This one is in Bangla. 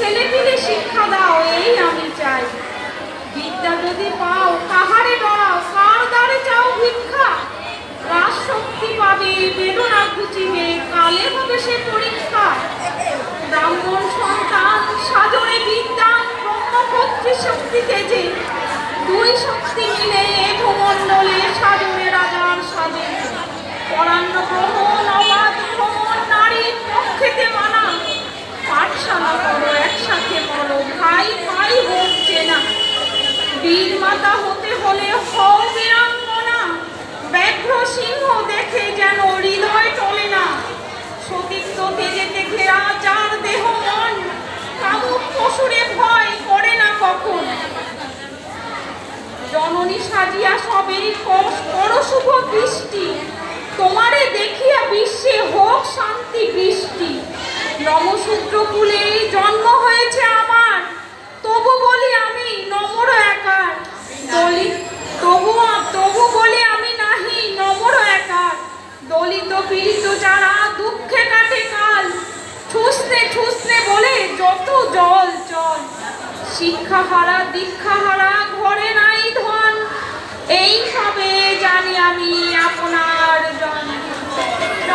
ছেলেপিলে শিক্ষা দাও, এই আমি চাই। বিদ্যা যদি পাও কাহারে ডরাও, কার দ্বারে চাও ভিক্ষা? রাজ শক্তি পাবে, বেদনা ঘুচিবে, কালে হবে সে পরীক্ষা। ব্রাহ্মণ সন্তান সাজনে বিদ্যান, ব্রহ্মপত্রী শক্তি তেজে, দুই শক্তি মিলে এ ভূমণ্ডলে সাজনে রাজার সাজে। পরান্ন গ্রহণ অবাধ ভ্রমণ, নারীর পক্ষেতে মানা। পাঠশালা করো, একসাথে পড়ো, ভাই ভাই হোক চেনা। বীর মাতা হতে হলে হও বীরাঙ্গনা, ব্যাঘ্র সিংহ দেখে যেন হৃদয় টলে না। সতীত্ব তেজেতে ঘেরা যার দেহ মন, কামুক পশুরে ভয় করে না কখন। জননী সাজিয়া সবেরই করো শুভ দৃষ্টি, তোমারে দেখিয়া বিশ্বে হোক শান্তি বৃষ্টি। নমশূদ্র কুলে জন্ম হয়েছে আমার, তবু বলি আমি নমর একার। তবু বলি আমি নাহি নমর একার। দলিত পীড়িত যারা দুঃখে কাটে কাল, ঠুসনে ঠুসনে বলে যত জল চল। শিক্ষাহারা দীক্ষাহারা ঘরে নাই ধন, এই সবে জানি আমি আপনার জন।